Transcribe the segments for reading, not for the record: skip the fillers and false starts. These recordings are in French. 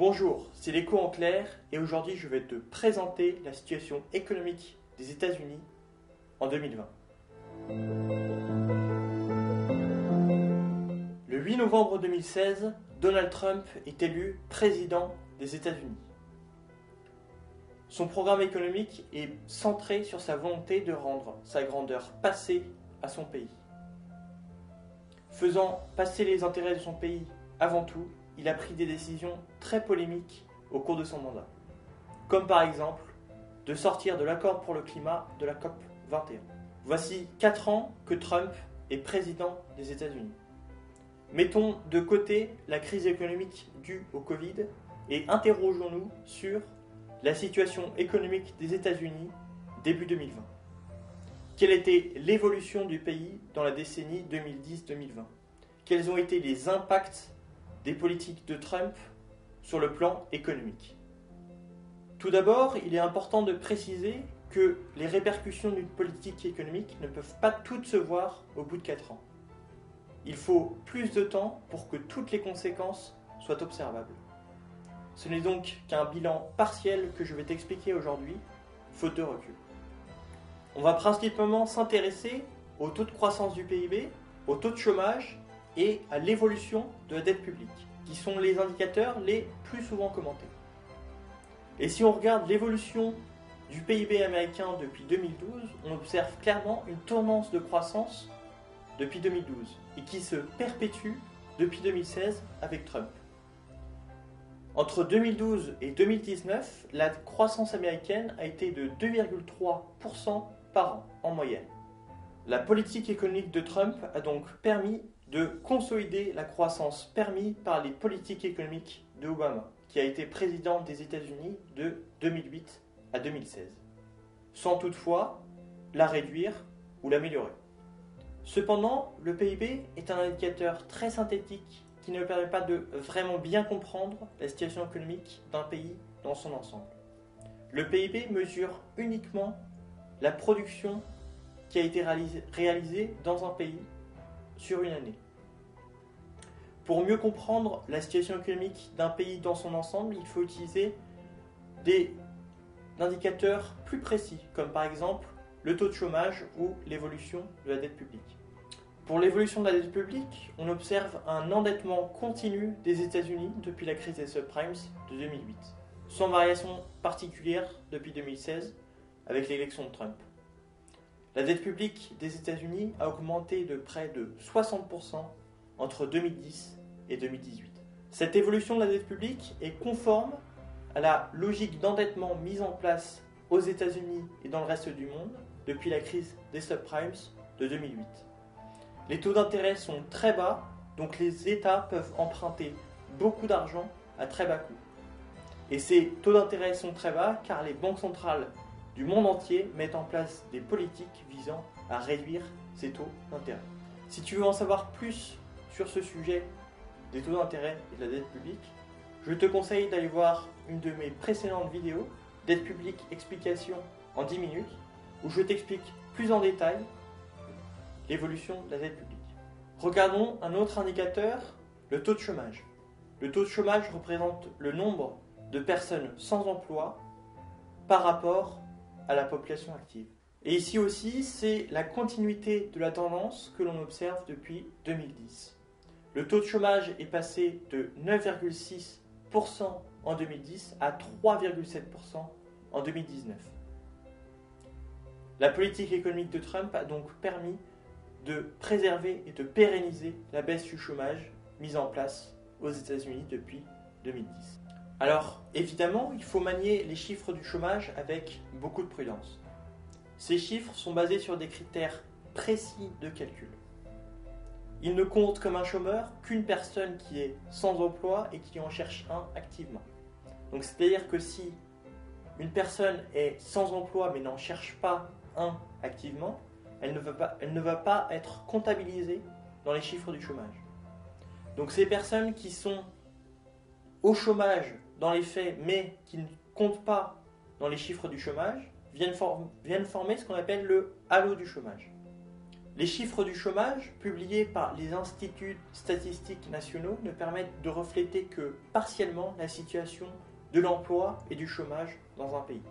Bonjour, c'est l'Écho en clair et aujourd'hui je vais te présenter la situation économique des États-Unis en 2020. Le 8 novembre 2016, Donald Trump est élu président des États-Unis. Son programme économique est centré sur sa volonté de rendre sa grandeur passée à son pays. Faisant passer les intérêts de son pays avant tout, il a pris des décisions très polémiques au cours de son mandat. Comme par exemple de sortir de l'accord pour le climat de la COP 21. Voici 4 ans que Trump est président des États-Unis. Mettons de côté la crise économique due au Covid et interrogeons-nous sur la situation économique des États-Unis début 2020. Quelle était l'évolution du pays dans la décennie 2010-2020 ? Quels ont été les impacts des politiques de Trump sur le plan économique? Tout d'abord, il est important de préciser que les répercussions d'une politique économique ne peuvent pas toutes se voir au bout de 4 ans. Il faut plus de temps pour que toutes les conséquences soient observables. Ce n'est donc qu'un bilan partiel que je vais t'expliquer aujourd'hui, faute de recul. On va principalement s'intéresser au taux de croissance du PIB, au taux de chômage et à l'évolution de la dette publique, qui sont les indicateurs les plus souvent commentés. Et si on regarde l'évolution du PIB américain depuis 2012, on observe clairement une tendance de croissance depuis 2012 et qui se perpétue depuis 2016 avec Trump. Entre 2012 et 2019, la croissance américaine a été de 2,3% par an en moyenne. La politique économique de Trump a donc permis de consolider la croissance permise par les politiques économiques de Obama, qui a été président des États-Unis de 2008 à 2016, sans toutefois la réduire ou l'améliorer. Cependant, le PIB est un indicateur très synthétique qui ne permet pas de vraiment bien comprendre la situation économique d'un pays dans son ensemble. Le PIB mesure uniquement la production qui a été réalisée dans un pays sur une année. Pour mieux comprendre la situation économique d'un pays dans son ensemble, il faut utiliser des indicateurs plus précis, comme par exemple le taux de chômage ou l'évolution de la dette publique. Pour l'évolution de la dette publique, on observe un endettement continu des États-Unis depuis la crise des subprimes de 2008, sans variation particulière depuis 2016 avec l'élection de Trump. La dette publique des États-Unis a augmenté de près de 60% entre 2010 et 2018. Cette évolution de la dette publique est conforme à la logique d'endettement mise en place aux États-Unis et dans le reste du monde depuis la crise des subprimes de 2008. Les taux d'intérêt sont très bas, donc les États peuvent emprunter beaucoup d'argent à très bas coût. Et ces taux d'intérêt sont très bas car les banques centrales du monde entier mettent en place des politiques visant à réduire ces taux d'intérêt. Si tu veux en savoir plus sur ce sujet des taux d'intérêt et de la dette publique, je te conseille d'aller voir une de mes précédentes vidéos, Dette publique explication en 10 minutes, où je t'explique plus en détail l'évolution de la dette publique. Regardons un autre indicateur, le taux de chômage. Le taux de chômage représente le nombre de personnes sans emploi par rapport à la population active. Et ici aussi, c'est la continuité de la tendance que l'on observe depuis 2010. Le taux de chômage est passé de 9,6% en 2010 à 3,7% en 2019. La politique économique de Trump a donc permis de préserver et de pérenniser la baisse du chômage mise en place aux États-Unis depuis 2010. Alors, évidemment, il faut manier les chiffres du chômage avec beaucoup de prudence. Ces chiffres sont basés sur des critères précis de calcul. Ils ne comptent comme un chômeur qu'une personne qui est sans emploi et qui en cherche un activement. Donc, c'est-à-dire que si une personne est sans emploi mais n'en cherche pas un activement, elle ne va pas être comptabilisée dans les chiffres du chômage. Donc ces personnes qui sont au chômage dans les faits mais qui ne comptent pas dans les chiffres du chômage viennent former ce qu'on appelle le halo du chômage. Les chiffres du chômage publiés par les instituts statistiques nationaux ne permettent de refléter que partiellement la situation de l'emploi et du chômage dans un pays.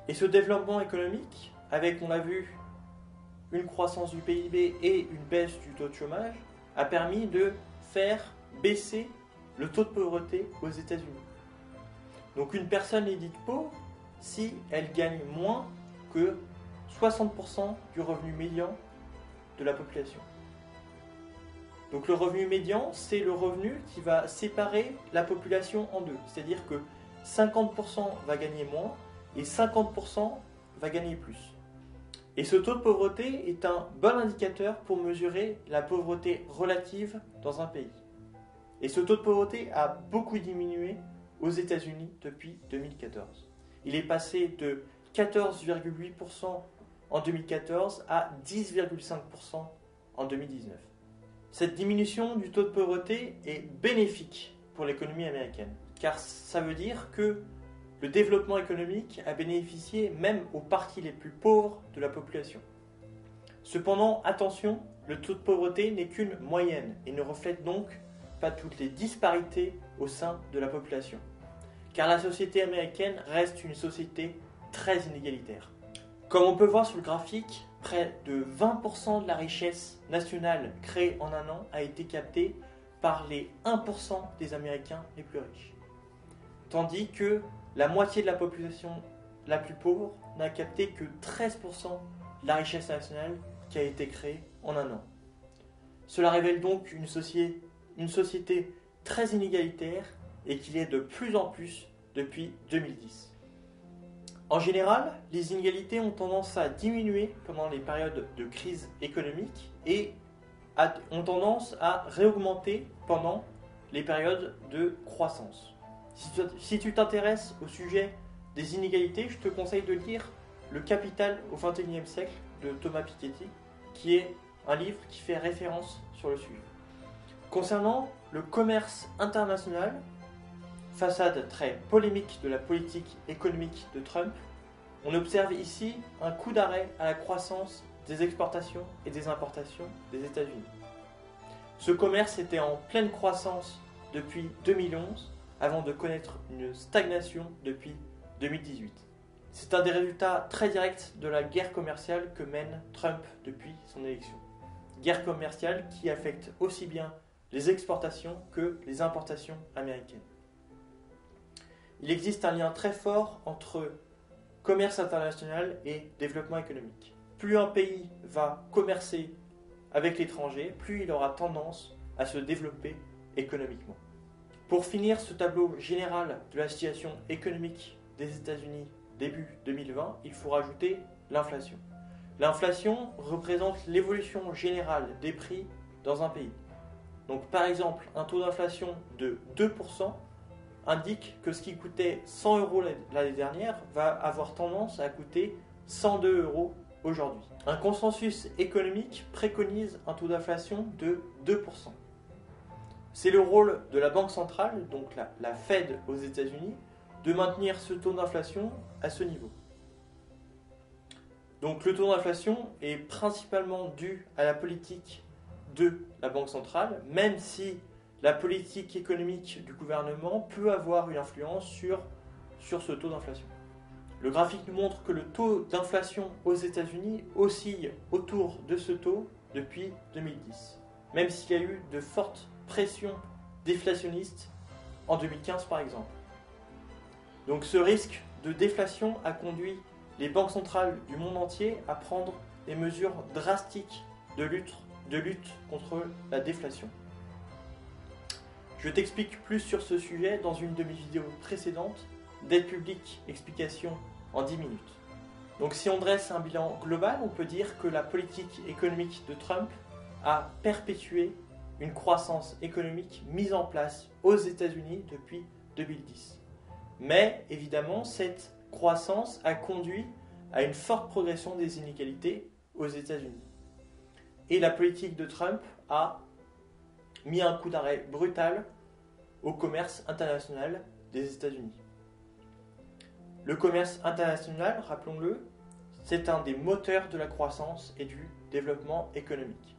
Et ce développement économique, avec, on l'a vu, une croissance du PIB et une baisse du taux de chômage, a permis de faire baisser le taux de pauvreté aux États-Unis. Donc une personne est dite pauvre si elle gagne moins que 60% du revenu médian de la population. Donc le revenu médian, c'est le revenu qui va séparer la population en deux. C'est-à-dire que 50% va gagner moins et 50% va gagner plus. Et ce taux de pauvreté est un bon indicateur pour mesurer la pauvreté relative dans un pays. Et ce taux de pauvreté a beaucoup diminué aux États-Unis depuis 2014. Il est passé de 14,8% en 2014 à 10,5% en 2019. Cette diminution du taux de pauvreté est bénéfique pour l'économie américaine, car ça veut dire que le développement économique a bénéficié même aux parties les plus pauvres de la population. Cependant, attention, le taux de pauvreté n'est qu'une moyenne et ne reflète donc pas toutes les disparités au sein de la population, car la société américaine reste une société très inégalitaire. Comme on peut voir sur le graphique, près de 20% de la richesse nationale créée en un an a été captée par les 1% des Américains les plus riches. Tandis que la moitié de la population la plus pauvre n'a capté que 13% de la richesse nationale qui a été créée en un an. Cela révèle donc une société très inégalitaire et qui l'est de plus en plus depuis 2010. En général, les inégalités ont tendance à diminuer pendant les périodes de crise économique et ont tendance à réaugmenter pendant les périodes de croissance. Si tu t'intéresses au sujet des inégalités, je te conseille de lire Le Capital au XXIe siècle de Thomas Piketty, qui est un livre qui fait référence sur le sujet. Concernant le commerce international, façade très polémique de la politique économique de Trump, on observe ici un coup d'arrêt à la croissance des exportations et des importations des États-Unis. Ce commerce était en pleine croissance depuis 2011, avant de connaître une stagnation depuis 2018. C'est un des résultats très directs de la guerre commerciale que mène Trump depuis son élection. Guerre commerciale qui affecte aussi bien les exportations que les importations américaines. Il existe un lien très fort entre commerce international et développement économique. Plus un pays va commercer avec l'étranger, plus il aura tendance à se développer économiquement. Pour finir ce tableau général de la situation économique des États-Unis début 2020, il faut rajouter l'inflation. L'inflation représente l'évolution générale des prix dans un pays. Donc par exemple, un taux d'inflation de 2% indique que ce qui coûtait 100 € l'année dernière va avoir tendance à coûter 102 € aujourd'hui. Un consensus économique préconise un taux d'inflation de 2%. C'est le rôle de la Banque centrale, donc la Fed aux États-Unis, de maintenir ce taux d'inflation à ce niveau. Donc le taux d'inflation est principalement dû à la politique de la Banque centrale, même si la politique économique du gouvernement peut avoir une influence sur ce taux d'inflation. Le graphique nous montre que le taux d'inflation aux États-Unis oscille autour de ce taux depuis 2010, même s'il y a eu de fortes pressions déflationnistes en 2015 par exemple. Donc ce risque de déflation a conduit les banques centrales du monde entier à prendre des mesures drastiques de lutte contre la déflation. Je t'explique plus sur ce sujet dans une de mes vidéos précédentes, Dette publique, explication en 10 minutes. Donc si on dresse un bilan global, on peut dire que la politique économique de Trump a perpétué une croissance économique mise en place aux États-Unis depuis 2010. Mais évidemment, cette croissance a conduit à une forte progression des inégalités aux États-Unis. Et la politique de Trump a mis un coup d'arrêt brutal au commerce international des États-Unis. Le commerce international, rappelons-le, c'est un des moteurs de la croissance et du développement économique.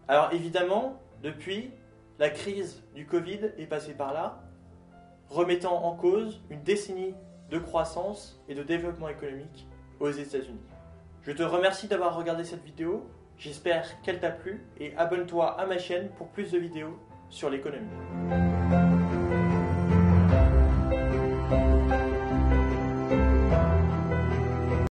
Alors évidemment, depuis, la crise du Covid est passée par là, remettant en cause une décennie de croissance et de développement économique aux États-Unis. Je te remercie d'avoir regardé cette vidéo, j'espère qu'elle t'a plu et abonne-toi à ma chaîne pour plus de vidéos sur l'économie.